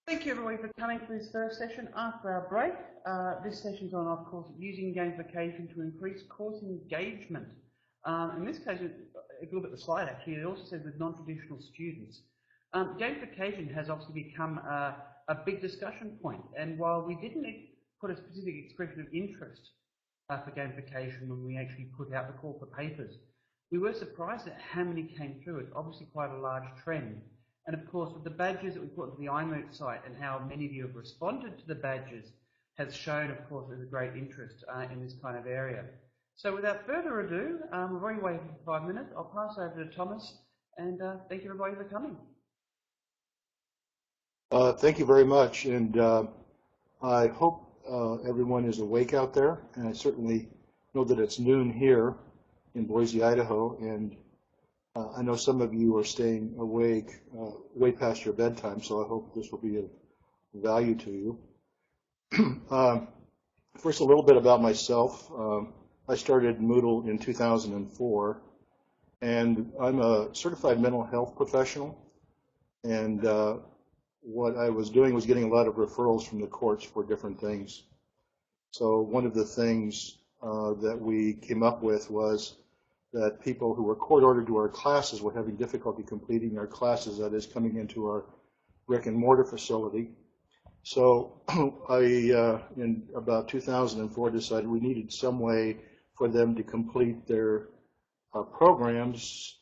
Thank you everybody for coming for this first session after our break. This session is on, of course, using gamification to increase course engagement. In this case, if you look at the slide actually, it also says with non-traditional students. Gamification has obviously become a big discussion point, and while we didn't put a specific expression of interest for gamification when we actually put out the call for papers, we were surprised at how many came through. It's obviously quite a large trend. And of course, with the badges that we put to the iMoot site and how many of you have responded to the badges has shown, of course, there's a great interest in this kind of area. So without further ado, we've already waited for 5 minutes. I'll pass over to Thomas, and thank you everybody for coming. Thank you very much, and I hope everyone is awake out there, and I certainly know that it's noon here in Boise, Idaho, and I know some of you are staying awake way past your bedtime, so I hope this will be of value to you. First, a little bit about myself. I started Moodle in 2004, and I'm a certified mental health professional, and what I was doing was getting a lot of referrals from the courts for different things. So one of the things that we came up with was that people who were court-ordered to our classes were having difficulty completing our classes, that is, coming into our brick-and-mortar facility. So I, in about 2004, decided we needed some way for them to complete their programs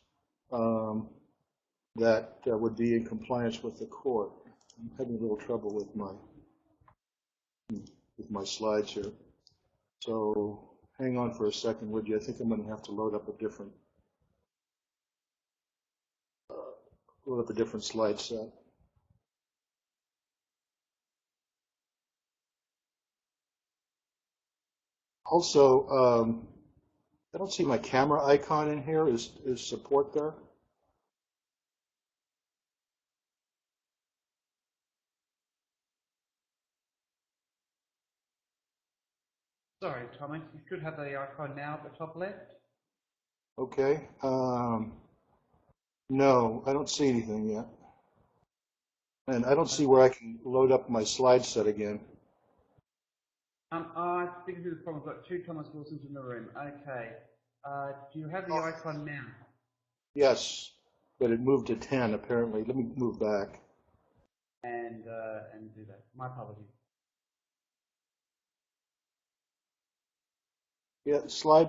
that would be in compliance with the court. I'm having a little trouble with my slides here. So hang on for a second, would you? I think I'm going to have to load up a different slide set. Also, I don't see my camera icon in here. Is support there? Sorry, Thomas, you should have the icon now at the top left. Okay. No, I don't see anything yet. And I don't see where I can load up my slide set again. I think the problem. We've got two Thomas Wilsons in the room. Okay. Do you have the icon now? Yes, but it moved to 10 apparently. Let me move back. And do that. My apologies. Yeah, slide.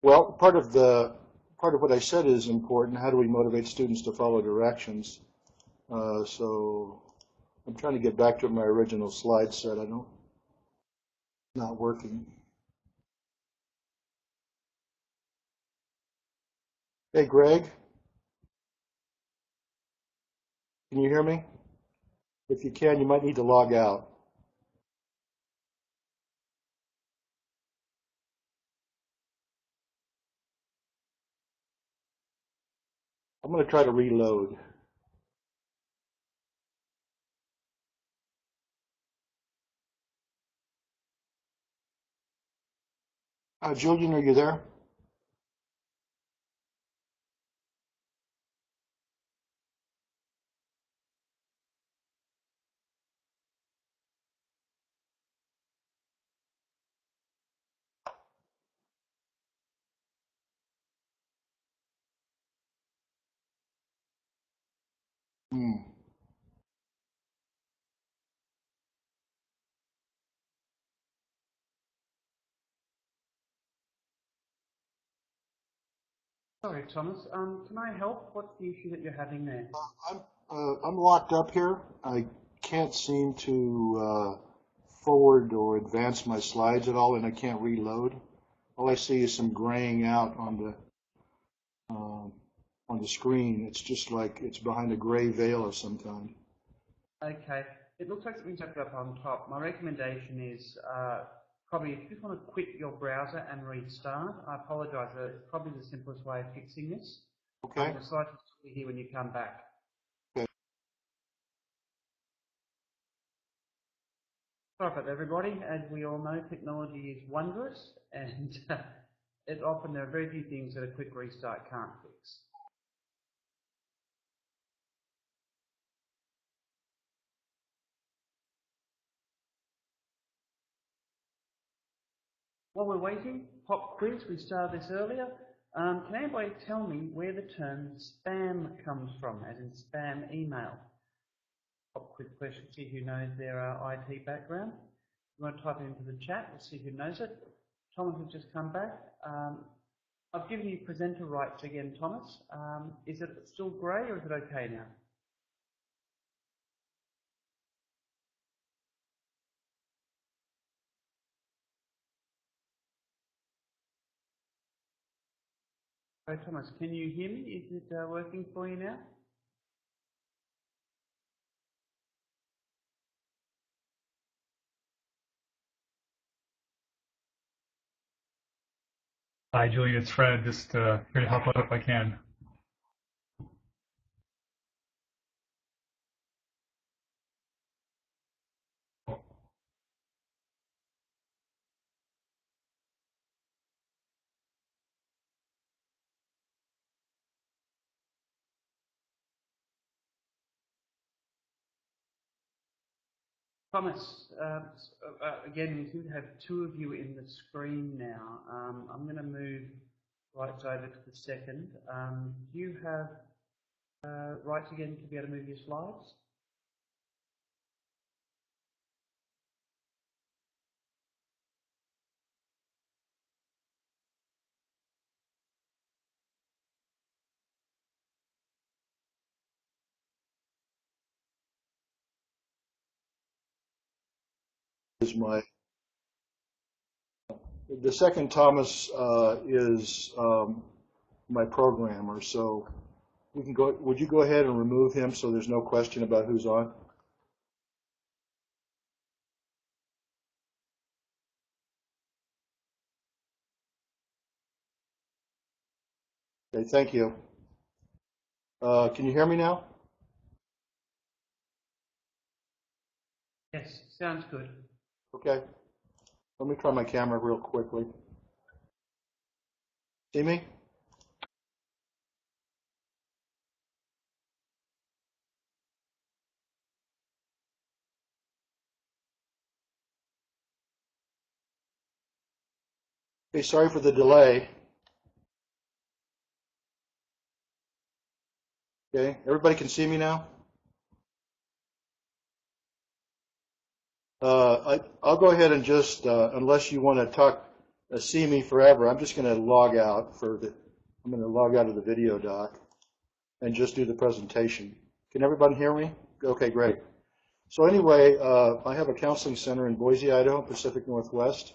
Well, part of what I said is important. How do we motivate students to follow directions? So I'm trying to get back to my original slide set. Not working. Hey, Greg, can you hear me? If you can, you might need to log out. I'm going to try to reload. Julian, are you there? Sorry, Thomas. Can I help? What's the issue that you're having there? I'm locked up here. I can't seem to forward or advance my slides at all, and I can't reload. All I see is some graying out on the screen. It's just like it's behind a gray veil of some kind. Okay. It looks like something's opened up on top. My recommendation is probably if you just want to quit your browser and restart. I apologize. It's probably the simplest way of fixing this. Okay. The slides will be here when you come back. Okay. Sorry about that, everybody. As we all know, technology is wondrous, and often there are very few things that a quick restart can't fix. While we're waiting, pop quiz, we started this earlier. Can anybody tell me where the term spam comes from, as in spam email? Pop quiz question, see who knows their IT background. You want to type it into the chat, we'll see who knows it. Thomas has just come back. I've given you presenter rights again, Thomas. Is it still grey or is it okay now? Hey Thomas, can you hear me? Is it working for you now? Hi, Julie. It's Fred. Just here to help out if I can. Thomas, again, we seem to have two of you in the screen now. I'm going to move rights over to the second. Do you have rights again to be able to move your slides? The second Thomas is my programmer, so we can go. Would you go ahead and remove him so there's no question about who's on? Okay, thank you. Can you hear me now? Yes, sounds good. Okay. Let me try my camera real quickly. See me? Okay, sorry for the delay. Okay, everybody can see me now? I'll go ahead and just, unless you want to talk, see me forever, I'm just going to log out I'm going to log out of the video doc and just do the presentation. Can everybody hear me? Okay, great. So anyway, I have a counseling center in Boise, Idaho, Pacific Northwest.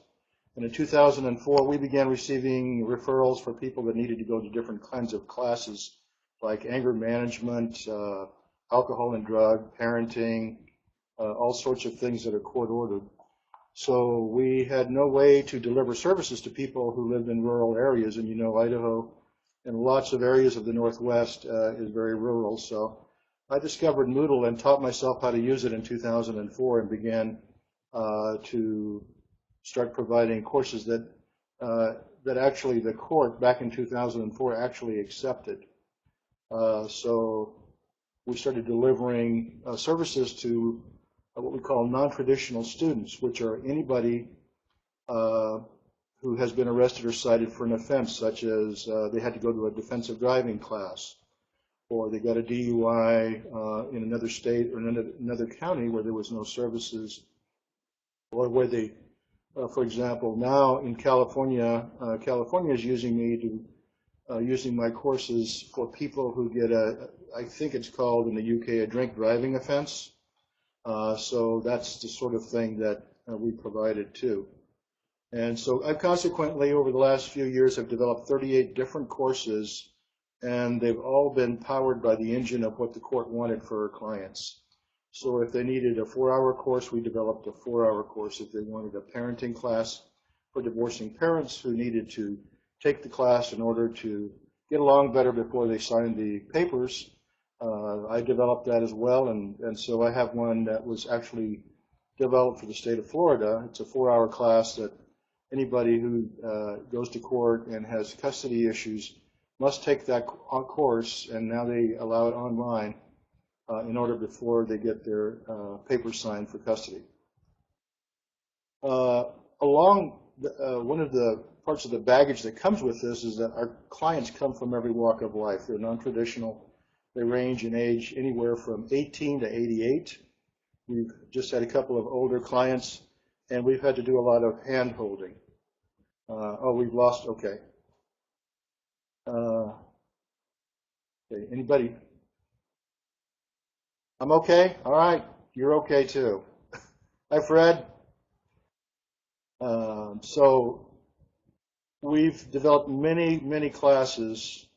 And in 2004, we began receiving referrals for people that needed to go to different kinds of classes, like anger management, alcohol and drug, parenting, all sorts of things that are court-ordered. So we had no way to deliver services to people who lived in rural areas. And you know, Idaho and lots of areas of the Northwest is very rural. So I discovered Moodle and taught myself how to use it in 2004 and began to start providing courses that actually the court back in 2004 actually accepted. So we started delivering services to what we call non-traditional students, which are anybody who has been arrested or cited for an offense, such as they had to go to a defensive driving class, or they got a DUI in another state or another county where there was no services, or where they, for example, now in California, California is using me to using my courses for people who get I think it's called in the UK, a drink driving offense. So that's the sort of thing that we provided too. And so I've consequently, over the last few years, have developed 38 different courses, and they've all been powered by the engine of what the court wanted for our clients. So if they needed a 4-hour course, we developed a 4-hour course. If they wanted a parenting class for divorcing parents who needed to take the class in order to get along better before they signed the papers, I developed that as well, and so I have one that was actually developed for the state of Florida. It's a 4-hour class that anybody who goes to court and has custody issues must take that course, and now they allow it online in order before they get their papers signed for custody. Along one of the parts of the baggage that comes with this is that our clients come from every walk of life. They're non-traditional. They range in age anywhere from 18 to 88. We've just had a couple of older clients, and we've had to do a lot of hand-holding. Oh, we've lost, okay. Okay, anybody? I'm okay? All right, you're okay too. Hi, Fred. So we've developed many classes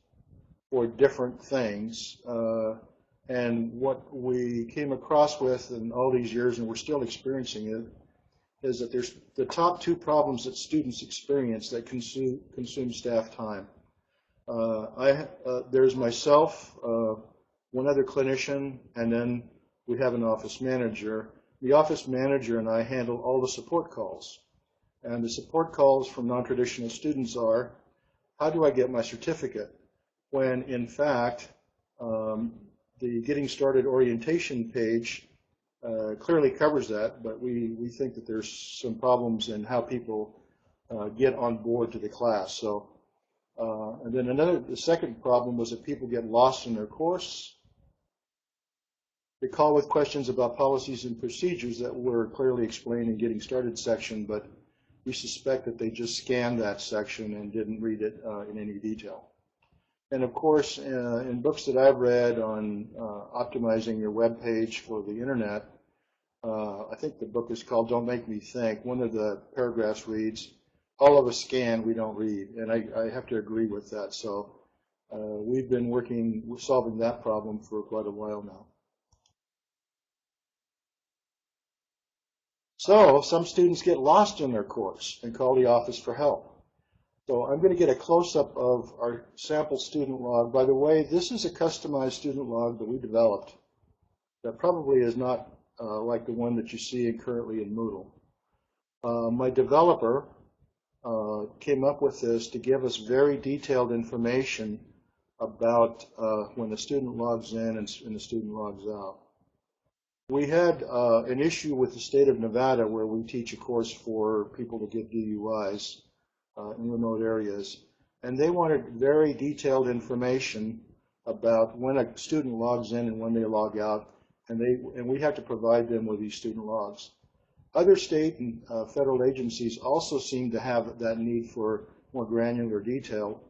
for different things. And what we came across with in all these years, and we're still experiencing it, is that there's the top two problems that students experience that consume staff time. There's myself, one other clinician, and then we have an office manager. The office manager and I handle all the support calls. And the support calls from non-traditional students are, how do I get my certificate? When in fact, the Getting Started orientation page clearly covers that, but we think that there's some problems in how people get on board to the class. So, and then the second problem was that people get lost in their course. They call with questions about policies and procedures that were clearly explained in Getting Started section, but we suspect that they just scanned that section and didn't read it in any detail. And of course, in books that I've read on optimizing your web page for the internet, I think the book is called Don't Make Me Think. One of the paragraphs reads, all of us scan, we don't read. And I have to agree with that. So we've been solving that problem for quite a while now. So some students get lost in their course and call the office for help. So I'm going to get a close-up of our sample student log. By the way, this is a customized student log that we developed that probably is not like the one that you see currently in Moodle. My developer came up with this to give us very detailed information about when the student logs in and the student logs out. We had an issue with the state of Nevada where we teach a course for people to get DUIs in remote areas, and they wanted very detailed information about when a student logs in and when they log out, and we have to provide them with these student logs. Other state and federal agencies also seem to have that need for more granular detail,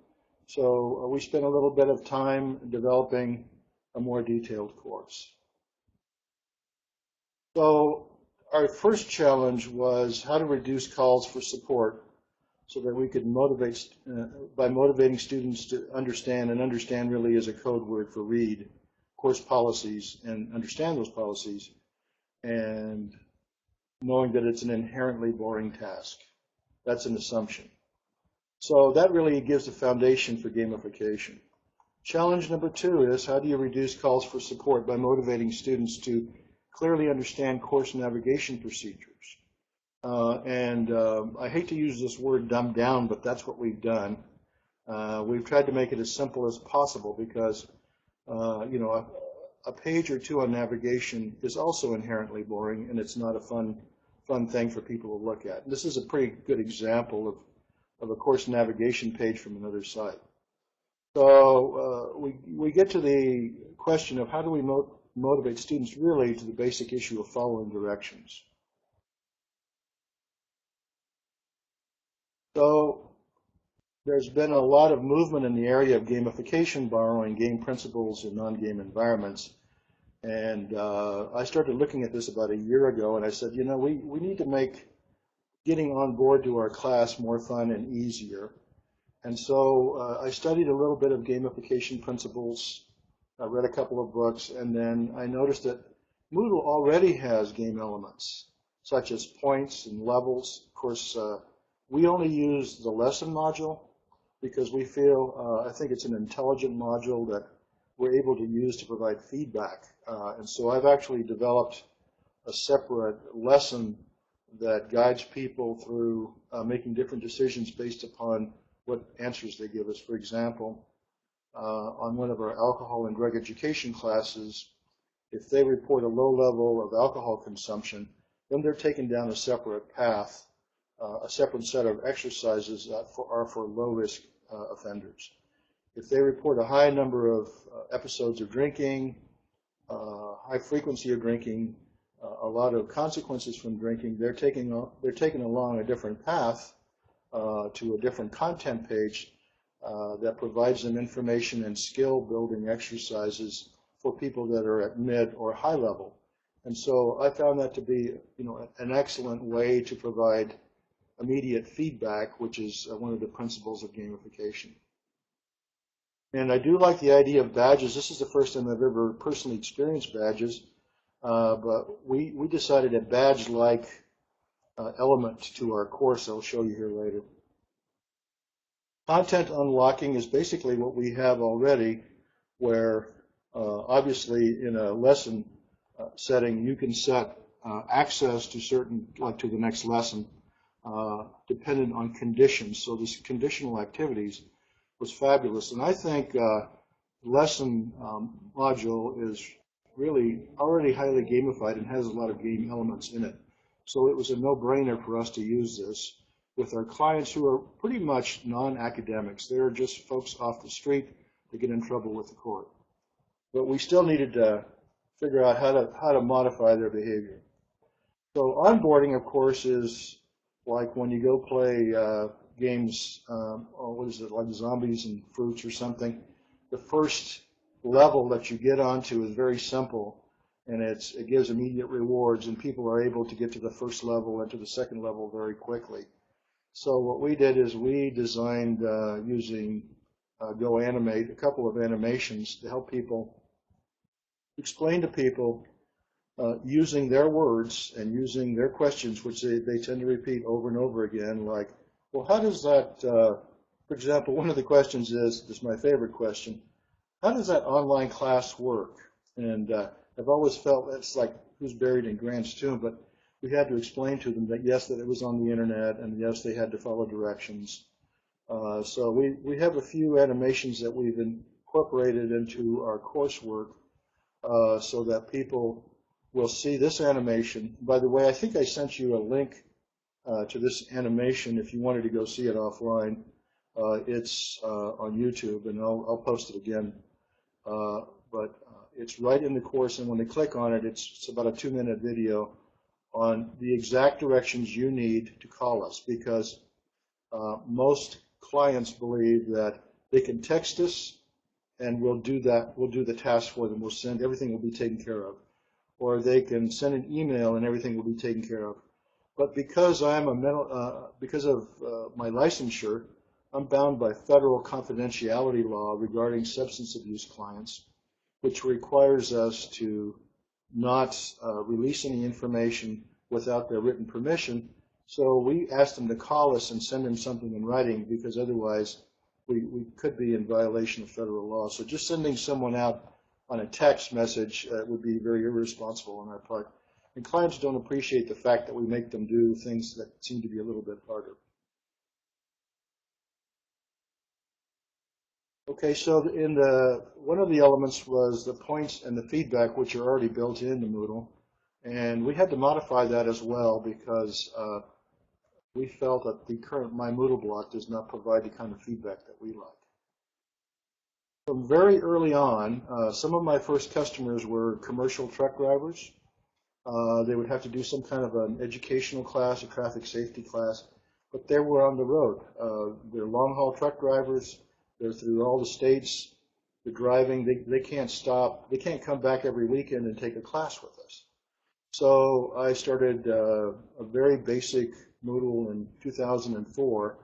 so we spent a little bit of time developing a more detailed course. So our first challenge was how to reduce calls for support so that we could motivate, by motivating students to understand, and understand really is a code word for read course policies and understand those policies, and knowing that it's an inherently boring task. That's an assumption. So that really gives the foundation for gamification. Challenge number two is how do you reduce calls for support by motivating students to clearly understand course navigation procedures. I hate to use this word dumbed down, but that's what we've done. We've tried to make it as simple as possible because, you know, a page or two on navigation is also inherently boring, and it's not a fun thing for people to look at. And this is a pretty good example of a course navigation page from another site. So we get to the question of how do we motivate students really to the basic issue of following directions. So there's been a lot of movement in the area of gamification, borrowing game principles in non-game environments. And I started looking at this about a year ago, and I said, you know, we need to make getting on board to our class more fun and easier. And so I studied a little bit of gamification principles. I read a couple of books, and then I noticed that Moodle already has game elements, such as points and levels. Of course, we only use the lesson module because we feel, I think it's an intelligent module that we're able to use to provide feedback. And so I've actually developed a separate lesson that guides people through making different decisions based upon what answers they give us. For example, on one of our alcohol and drug education classes, if they report a low level of alcohol consumption, then they're taken down a separate path a separate set of exercises that are for low-risk offenders. If they report a high number of episodes of drinking, high frequency of drinking, a lot of consequences from drinking, they're taking along a different path to a different content page that provides them information and skill-building exercises for people that are at mid or high level. And so I found that to be, an excellent way to provide immediate feedback, which is one of the principles of gamification. And I do like the idea of badges. This is the first time I've ever personally experienced badges, but we decided a badge-like element to our course I'll show you here later. Content unlocking is basically what we have already, where obviously in a lesson setting you can set access to certain, like to the next lesson, dependent on conditions. So this conditional activities was fabulous. And I think lesson module is really already highly gamified and has a lot of game elements in it. So it was a no-brainer for us to use this with our clients who are pretty much non-academics. They're just folks off the street that get in trouble with the court. But we still needed to figure out how to modify their behavior. So onboarding, of course, is like when you go play games, what is it, like Zombies and Fruits or something. The first level that you get onto is very simple, and it gives immediate rewards, and people are able to get to the first level and to the second level very quickly. So what we did is we designed using GoAnimate a couple of animations to help people explain to people using their words and using their questions, which they tend to repeat over and over again, like, well, how does that, for example, one of the questions is, this is my favorite question, how does that online class work? And I've always felt it's like who's buried in Grant's tomb, but we had to explain to them that, yes, that it was on the internet, and yes, they had to follow directions. So we have a few animations that we've incorporated into our coursework so that people will see this animation. By the way, I think I sent you a link to this animation if you wanted to go see it offline. It's on YouTube, and I'll post it again. But it's right in the course, and when they click on it, it's about a 2-minute video on the exact directions you need to call us, because most clients believe that they can text us and we'll do the task for them. We'll send, everything will be taken care of. Or they can send an email and everything will be taken care of. But because because of my licensure, I'm bound by federal confidentiality law regarding substance abuse clients, which requires us to not release any information without their written permission. So we asked them to call us and send them something in writing, because otherwise we could be in violation of federal law. So just sending someone out on a text message would be very irresponsible on our part. And clients don't appreciate the fact that we make them do things that seem to be a little bit harder. Okay, so one of the elements was the points and the feedback, which are already built into Moodle. And we had to modify that as well, because we felt that the current My Moodle block does not provide the kind of feedback that we like. From very early on, some of my first customers were commercial truck drivers. They would have to do some kind of an educational class, a traffic safety class, but they were on the road. They're long-haul truck drivers. They're through all the states. They're driving. They can't stop. They can't come back every weekend and take a class with us. So I started a very basic Moodle in 2004,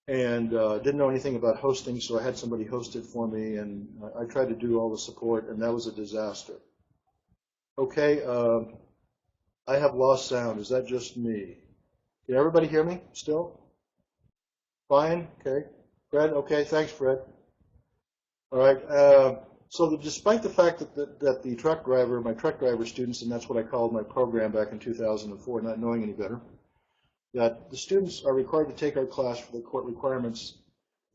and didn't know anything about hosting, so I had somebody host it for me, and I tried to do all the support, and that was a disaster. Okay, I have lost sound. Is that just me? Can everybody hear me still? Fine? Okay. Fred? Okay, thanks, Fred. All right. So despite the fact that the truck driver, my truck driver students, and that's what I called my program back in 2004, not knowing any better, that the students are required to take our class for the court requirements,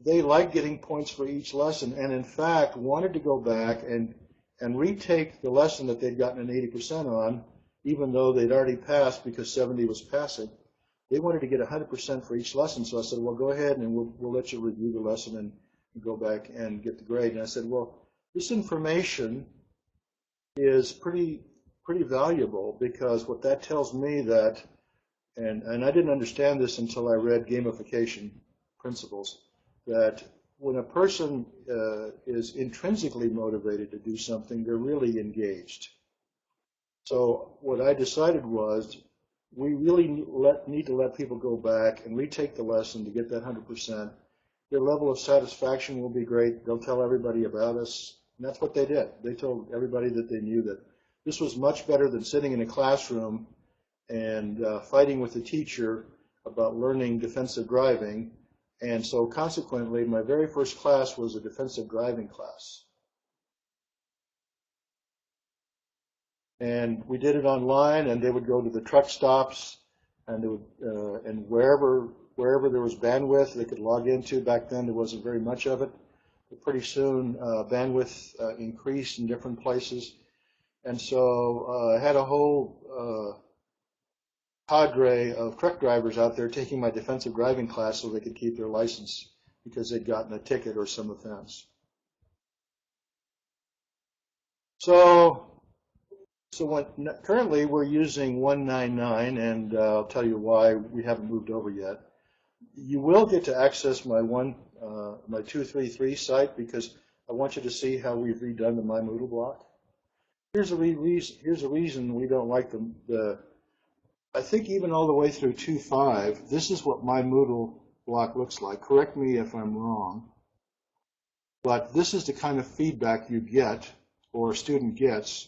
they like getting points for each lesson, and in fact wanted to go back and retake the lesson that they'd gotten an 80% on, even though they'd already passed because 70 was passing. they wanted to get 100% for each lesson. So I said, well, go ahead and we'll let you review the lesson and go back and get the grade. And I said, well, this information is pretty valuable, because what that tells me that, and I didn't understand this until I read Gamification Principles, that when a person is intrinsically motivated to do something, they're really engaged. So what I decided was, we really need to let people go back and retake the lesson to get that 100%. Their level of satisfaction will be great. They'll tell everybody about us. And that's what they did. They told everybody that they knew that this was much better than sitting in a classroom and fighting with the teacher about learning defensive driving. And so consequently, my very first class was a defensive driving class. And we did it online, and they would go to the truck stops, and they would, and wherever there was bandwidth they could log into. Back then there wasn't very much of it, but pretty soon bandwidth increased in different places. And so I had a whole cadre of truck drivers out there taking my defensive driving class so they could keep their license because they'd gotten a ticket or some offense. So currently we're using 199, and I'll tell you why we haven't moved over yet. You will get to access my 233 site, because I want you to see how we've redone the My Moodle block. Here's a reason we don't like I think even all the way through 2.5, this is what My Moodle block looks like. Correct me if I'm wrong, but this is the kind of feedback you get, or a student gets,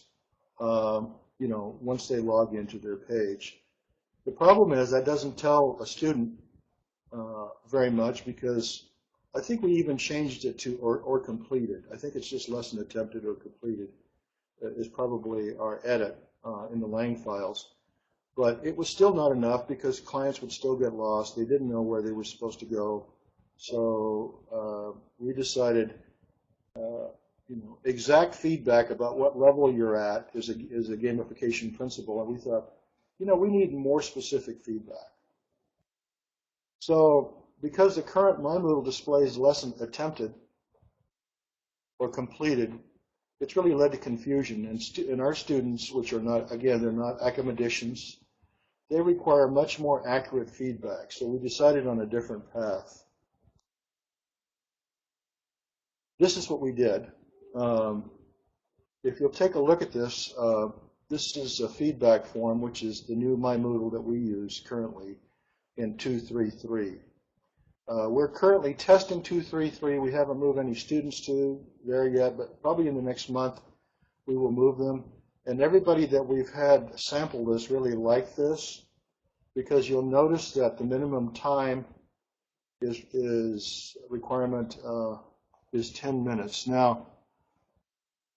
once they log into their page. The problem is that doesn't tell a student very much, because I think we even changed it to or completed. I think it's just lesson attempted or completed is probably our edit in the Lang files. But it was still not enough, because clients would still get lost. They didn't know where they were supposed to go. So we decided exact feedback about what level you're at is a gamification principle, and we thought, we need more specific feedback. So because the current My Moodle displays lesson attempted or completed, it's really led to confusion, and our students, which are not, again, they're not academicians, they require much more accurate feedback. So we decided on a different path. This is what we did. If you'll take a look at this, this is a feedback form, which is the new My Moodle that we use currently in 2.3.3. We're currently testing 2.3.3. We haven't moved any students to there yet, but probably in the next month we will move them. And everybody that we've had sample this really like this, because you'll notice that the minimum time requirement is 10 minutes. Now,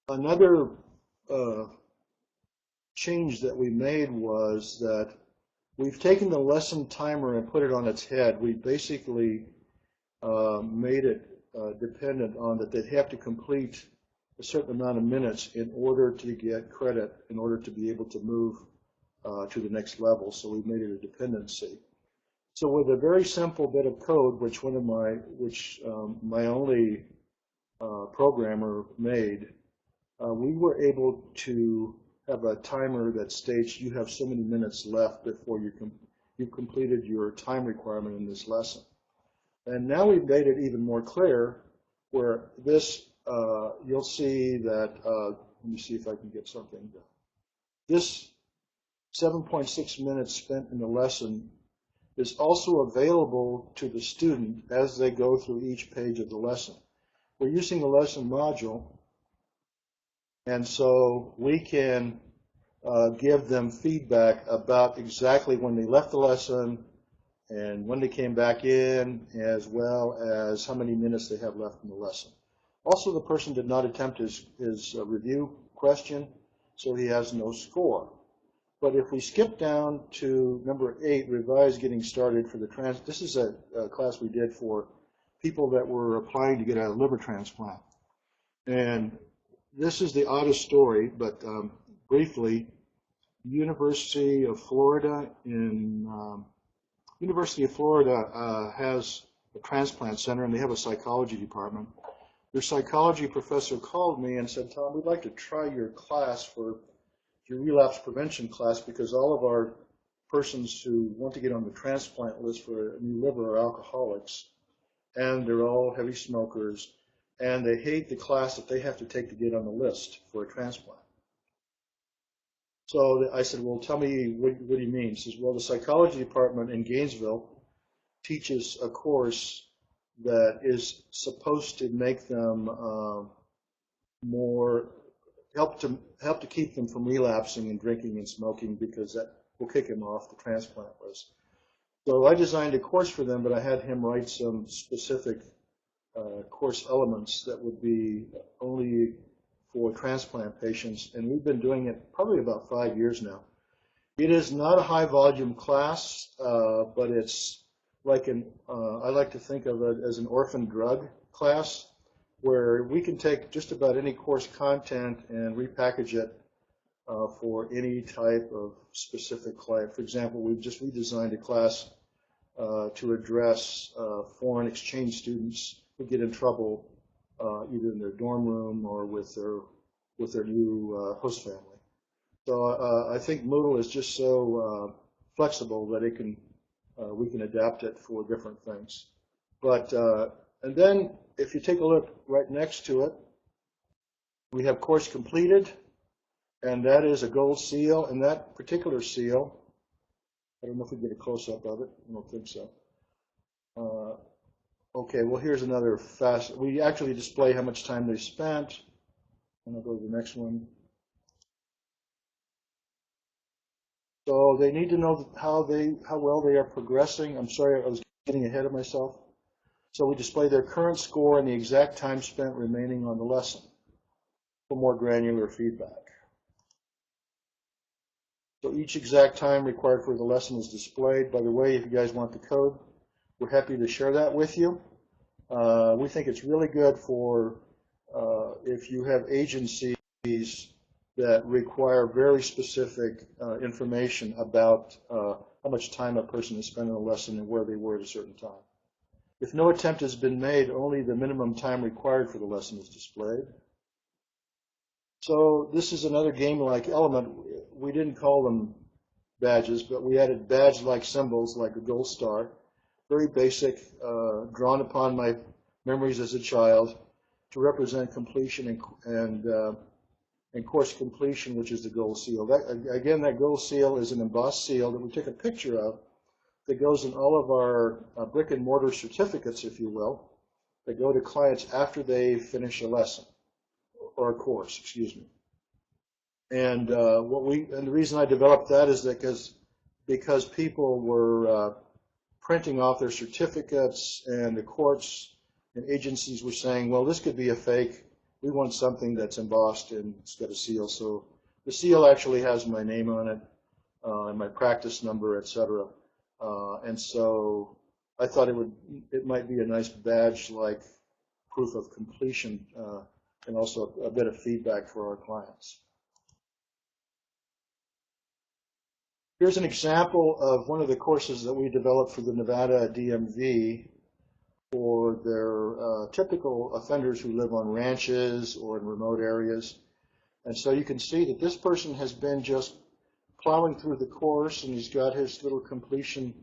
another change that we made was that we've taken the lesson timer and put it on its head. We basically made it dependent on that they'd have to complete a certain amount of minutes in order to get credit, in order to be able to move to the next level. So we made it a dependency. So with a very simple bit of code, which my only programmer made, we were able to have a timer that states you have so many minutes left before you've completed your time requirement in this lesson. And now we've made it even more clear, where this, you'll see that, let me see if I can get something done. This 7.6 minutes spent in the lesson is also available to the student as they go through each page of the lesson. We're using the lesson module, and so we can give them feedback about exactly when they left the lesson and when they came back in, as well as how many minutes they have left in the lesson. Also, the person did not attempt his review question, so he has no score. But if we skip down to number 8, revise getting started for the this is a class we did for people that were applying to get a liver transplant. And this is the oddest story, but briefly, University of Florida in University of Florida has a transplant center, and they have a psychology department. Their psychology professor called me and said, Tom, we'd like to try your class for your relapse prevention class because all of our persons who want to get on the transplant list for a new liver are alcoholics, and they're all heavy smokers, and they hate the class that they have to take to get on the list for a transplant. So I said, well, tell me, what do you mean? He says, well, the psychology department in Gainesville teaches a course that is supposed to make them help to keep them from relapsing and drinking and smoking, because that will kick them off the transplant list. So I designed a course for them, but I had him write some specific course elements that would be only for transplant patients, and we've been doing it probably about 5 years now. It is not a high volume class, but it's like I like to think of it as an orphan drug class, where we can take just about any course content and repackage it for any type of specific client. For example, we redesigned a class to address foreign exchange students who get in trouble either in their dorm room or with their new host family. So I think Moodle is just so flexible that we can adapt it for different things. But and then if you take a look right next to it, we have course completed, and that is a gold seal. And that particular seal, I don't know if we get a close-up of it. I don't think so. Okay, well, here's another fast. We actually display how much time they spent. And I'll go to the next one. So they need to know how well they are progressing. I'm sorry, I was getting ahead of myself. So we display their current score and the exact time spent remaining on the lesson for more granular feedback. So each exact time required for the lesson is displayed. By the way, if you guys want the code, we're happy to share that with you. We think it's really good for if you have agencies that require very specific information about how much time a person has spent in a lesson and where they were at a certain time. If no attempt has been made, only the minimum time required for the lesson is displayed. So this is another game-like element. We didn't call them badges, but we added badge-like symbols like a gold star, very basic, drawn upon my memories as a child to represent completion and course completion, which is the gold seal. Again, that gold seal is an embossed seal that we took a picture of that goes in all of our brick and mortar certificates, if you will, that go to clients after they finish a lesson or a course, excuse me. And the reason I developed that is that because people were printing off their certificates, and the courts and agencies were saying, well, this could be a fake. We want something that's embossed and it's got a seal. So the seal actually has my name on it, and my practice number, etc. And so I thought it might be a nice badge-like proof of completion, and also a bit of feedback for our clients. Here's an example of one of the courses that we developed for the Nevada DMV for their typical offenders who live on ranches or in remote areas. And so you can see that this person has been just plowing through the course, and he's got his little completion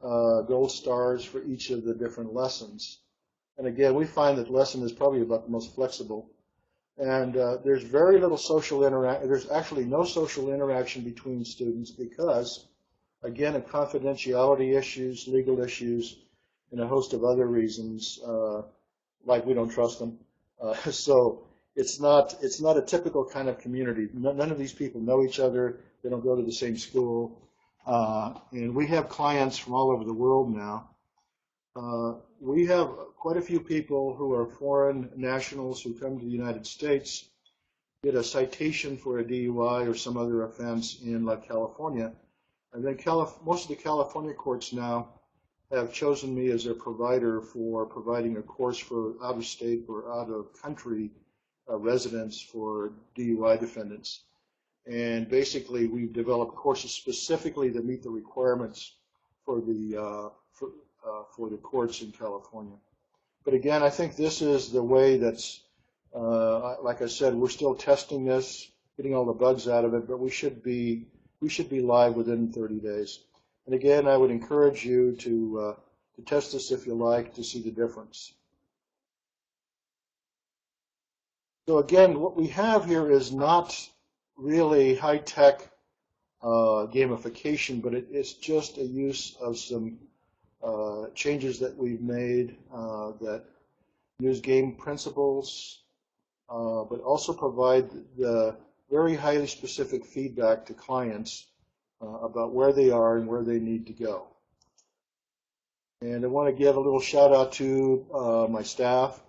gold stars for each of the different lessons. And again, we find that the lesson is probably about the most flexible. And there's very little social interaction. There's actually no social interaction between students because, again, of confidentiality issues, legal issues, and a host of other reasons, like we don't trust them. So it's not a typical kind of community. None of these people know each other. They don't go to the same school. And we have clients from all over the world now. We have quite a few people who are foreign nationals who come to the United States, get a citation for a DUI or some other offense in like California, and then most of the California courts now have chosen me as their provider for providing a course for out-of-state or out-of-country residents for DUI defendants. And basically, we've developed courses specifically that meet the requirements for the courts in California. But again, I think this is the way that's, like I said, we're still testing this, getting all the bugs out of it, but we should be live within 30 days. And again, I would encourage you to test this if you like, to see the difference. So again, what we have here is not really high-tech gamification, but it is just a use of some changes that we've made that use game principles, but also provide the very highly specific feedback to clients about where they are and where they need to go. And I want to give a little shout out to my staff.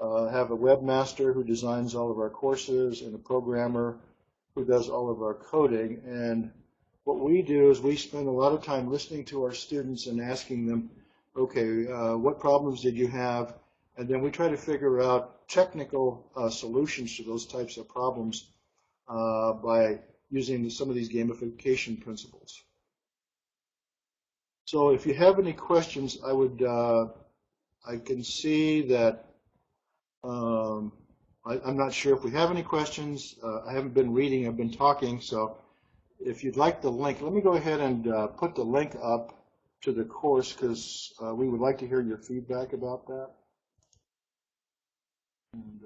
I have a webmaster who designs all of our courses and a programmer who does all of our coding. And what we do is we spend a lot of time listening to our students and asking them, okay, what problems did you have? And then we try to figure out technical solutions to those types of problems by using some of these gamification principles. So if you have any questions, I can see that I'm not sure if we have any questions. I haven't been reading, I've been talking, so if you'd like the link, let me go ahead and put the link up to the course because we would like to hear your feedback about that. And,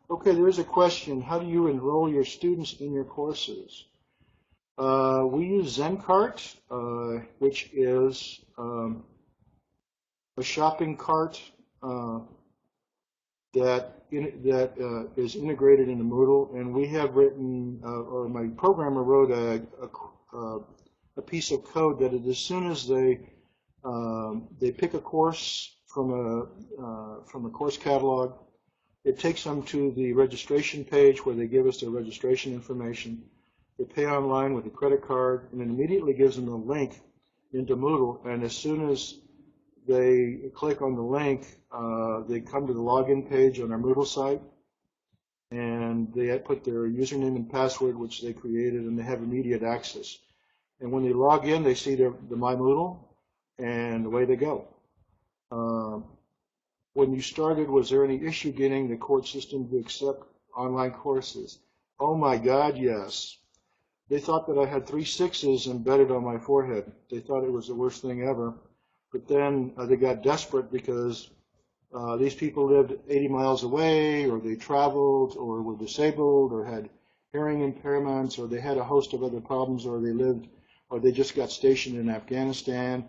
okay, there is a question. How do you enroll your students in your courses? We use ZenCart, which is a shopping cart that is integrated into Moodle, and we have written, or my programmer wrote a piece of code that as soon as they pick a course from a course catalog, it takes them to the registration page where they give us their registration information. They pay online with a credit card, and it immediately gives them a link into Moodle. And as soon as they click on the link, they come to the login page on our Moodle site, and they put their username and password, which they created, and they have immediate access. And when they log in, they see the My Moodle, and away they go. When you started, was there any issue getting the court system to accept online courses? Oh my God, yes. They thought that I had 3 6s embedded on my forehead. They thought it was the worst thing ever. But then they got desperate because these people lived 80 miles away, or they traveled, or were disabled, or had hearing impairments, or they had a host of other problems, or they just got stationed in Afghanistan,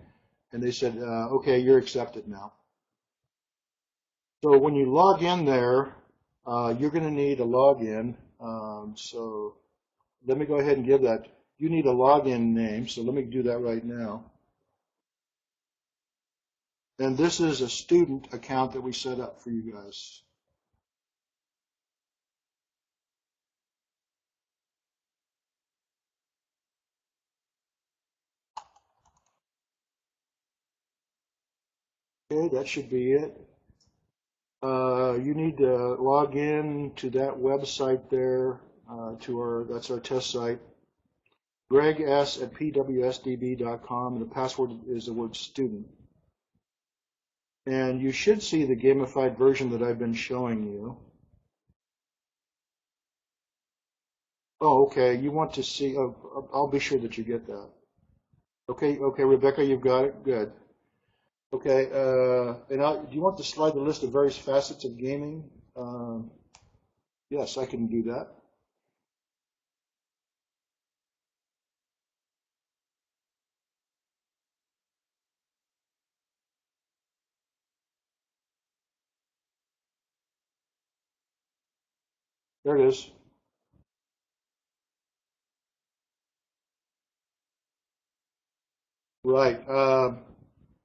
and they said, okay, you're accepted now. So when you log in there, you're going to need a login. So let me go ahead and give that. You need a login name, so let me do that right now. And this is a student account that we set up for you guys. Okay, that should be it. You need to log in to that website there, that's our test site, gregs@pwsdb.com, and the password is the word student. And you should see the gamified version that I've been showing you. Oh, okay, you want to see, I'll be sure that you get that. Okay, Rebecca, you've got it, good. Okay, do you want to slide the list of various facets of gaming? Yes, I can do that. There it is. Right.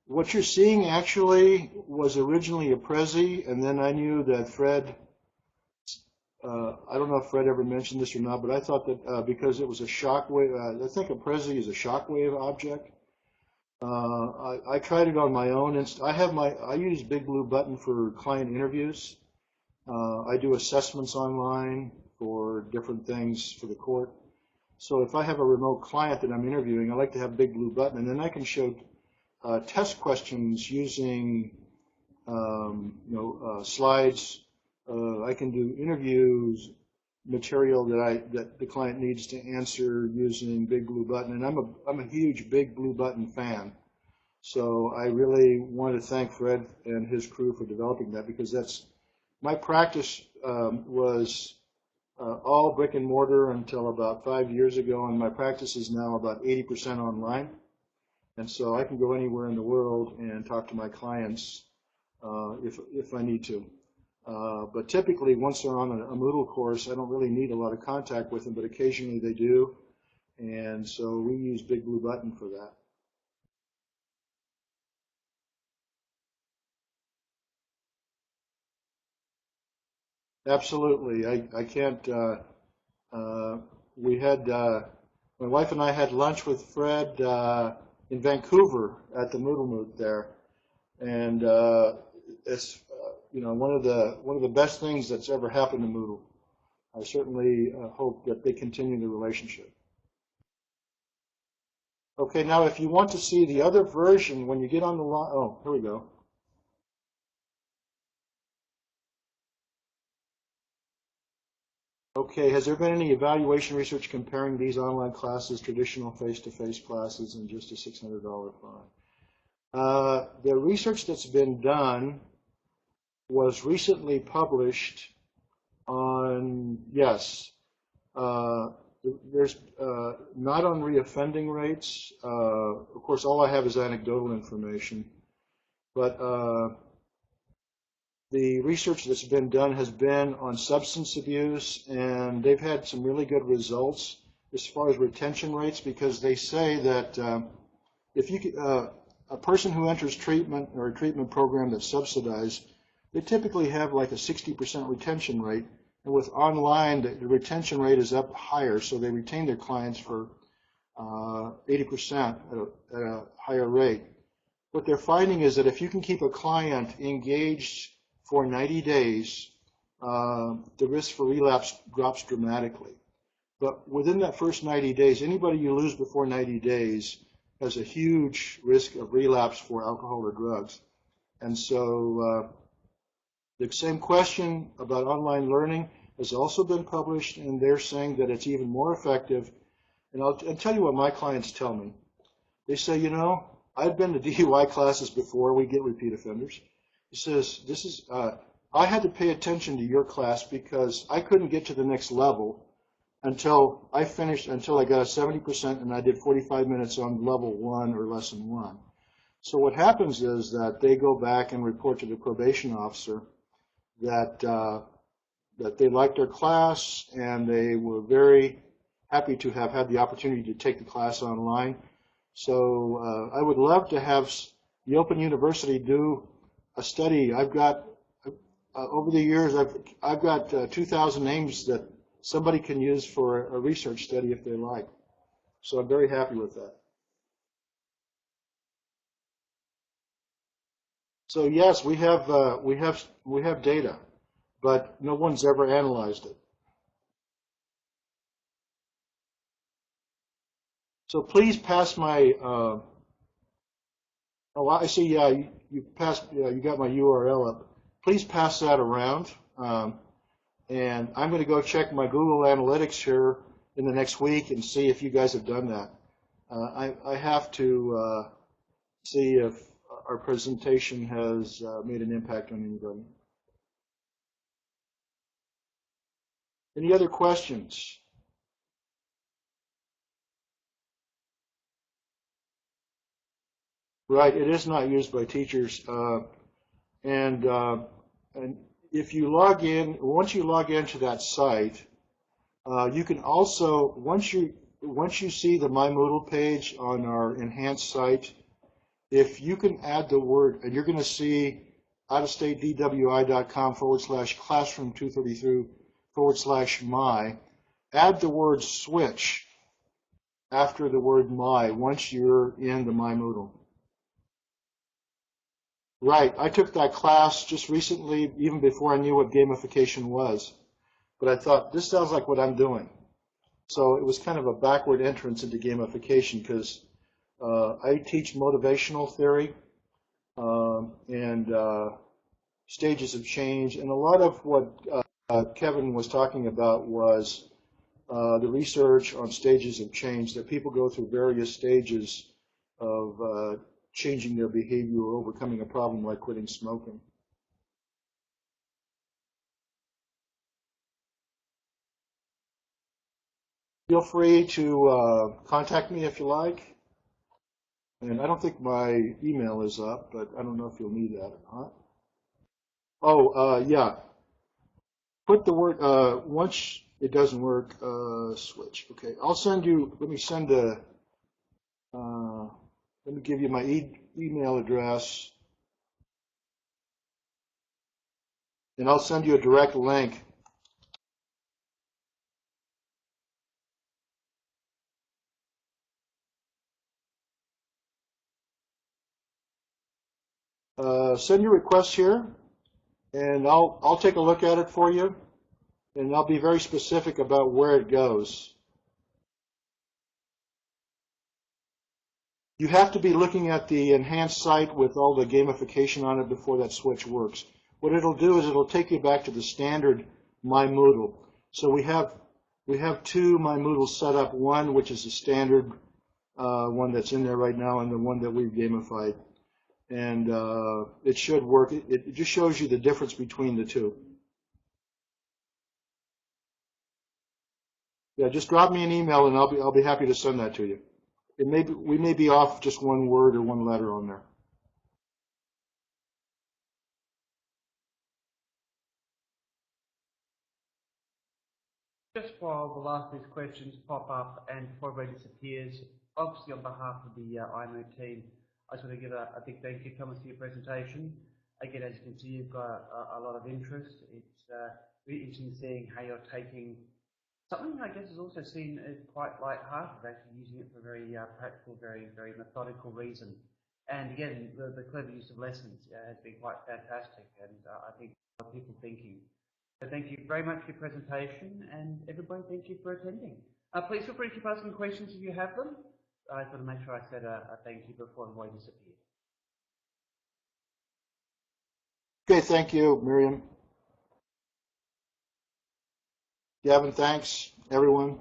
What you're seeing actually was originally a Prezi, and then I knew that Fred I don't know if Fred ever mentioned this or not, but I thought that because it was a shockwave, I think a Prezi is a shockwave object. I tried it on my own. I use Big Blue Button for client interviews. I do assessments online for different things for the court. So if I have a remote client that I'm interviewing, I like to have Big Blue Button, and then I can show test questions using slides. I can do interviews material that the client needs to answer using Big Blue Button, and I'm a huge Big Blue Button fan. So I really want to thank Fred and his crew for developing that, because that's my practice was all brick and mortar until about 5 years ago, and my practice is now about 80% online. And so I can go anywhere in the world and talk to my clients if I need to. But typically, once they're on a Moodle course, I don't really need a lot of contact with them, but occasionally they do. And so we use Big Blue Button for that. Absolutely. I can't, we had, my wife and I had lunch with Fred in Vancouver at the Moodle there. And it's, one of the best things that's ever happened to Moodle. I certainly hope that they continue the relationship. Okay, now if you want to see the other version, when you get on the line, oh, here we go. Okay, has there been any evaluation research comparing these online classes, traditional face-to-face classes, and just a $600 fine? The research that's been done was recently published on, yes, there's not on reoffending rates. Of course, all I have is anecdotal information, but the research that's been done has been on substance abuse, and they've had some really good results as far as retention rates, because they say that if you a person who enters treatment or a treatment program that's subsidized, they typically have like a 60% retention rate. And with online, the retention rate is up higher, so they retain their clients for 80% at a higher rate. What they're finding is that if you can keep a client engaged for 90 days, the risk for relapse drops dramatically. But within that first 90 days, anybody you lose before 90 days has a huge risk of relapse for alcohol or drugs. And so the same question about online learning has also been published, and they're saying that it's even more effective. And I'll tell you what my clients tell me. They say, I've been to DUI classes before. We get repeat offenders. He says, I had to pay attention to your class because I couldn't get to the next level until I got a 70%, and I did 45 minutes on level 1 or lesson 1. So what happens is that they go back and report to the probation officer that they liked their class, and they were very happy to have had the opportunity to take the class online. So I would love to have the Open University do a study. I've got, over the years, I've got 2,000 names that somebody can use for a research study if they like. So I'm very happy with that. So yes, we have data, but no one's ever analyzed it. So please pass my. Oh, I see. Yeah, you passed. You got my URL up. Please pass that around. And I'm going to go check my Google Analytics here in the next week and see if you guys have done that. I have to see if our presentation has made an impact on anybody. Any other questions? Right, it is not used by teachers. And if you log in, once you log into that site, you can also, once you see the My Moodle page on our enhanced site, if you can add the word, and you're going to see outofstatedwi.com/classroom /my, add the word switch after the word my once you're in the My Moodle. Right, I took that class just recently, even before I knew what gamification was. But I thought, this sounds like what I'm doing. So it was kind of a backward entrance into gamification because I teach motivational theory and stages of change. And a lot of what Kevin was talking about was the research on stages of change, that people go through various stages of changing their behavior or overcoming a problem like quitting smoking. Feel free to contact me if you like. And I don't think my email is up, but I don't know if you'll need that or not. Oh, yeah. Put the word, once it doesn't work, switch. Okay, I'll send you, let me give you my email address. And I'll send you a direct link. Send your request here, and I'll take a look at it for you, and I'll be very specific about where it goes. You have to be looking at the enhanced site with all the gamification on it before that switch works. What it'll do is it'll take you back to the standard My Moodle. So we have two My Moodles set up, one which is the standard one that's in there right now, and the one that we've gamified. And it should work. It just shows you the difference between the two. Yeah, just drop me an email and I'll be happy to send that to you. We may be off just one word or one letter on there. Just while the last of these questions pop up and before everybody disappears, obviously on behalf of the iMoot team, I just want to give a big thank you, Thomas, for your presentation. Again, as you can see, you've got a lot of interest. It's really interesting seeing how you're taking something I guess is also seen as quite light-hearted, actually using it for a very practical, very methodical reason. And again, the clever use of lessons has been quite fantastic, and I think a lot of people thinking. So thank you very much for your presentation, and everybody, thank you for attending. Please feel free to keep asking questions if you have them. I just want to make sure I said a thank you before everybody disappeared. Okay, thank you, Miriam. Gavin, thanks, everyone.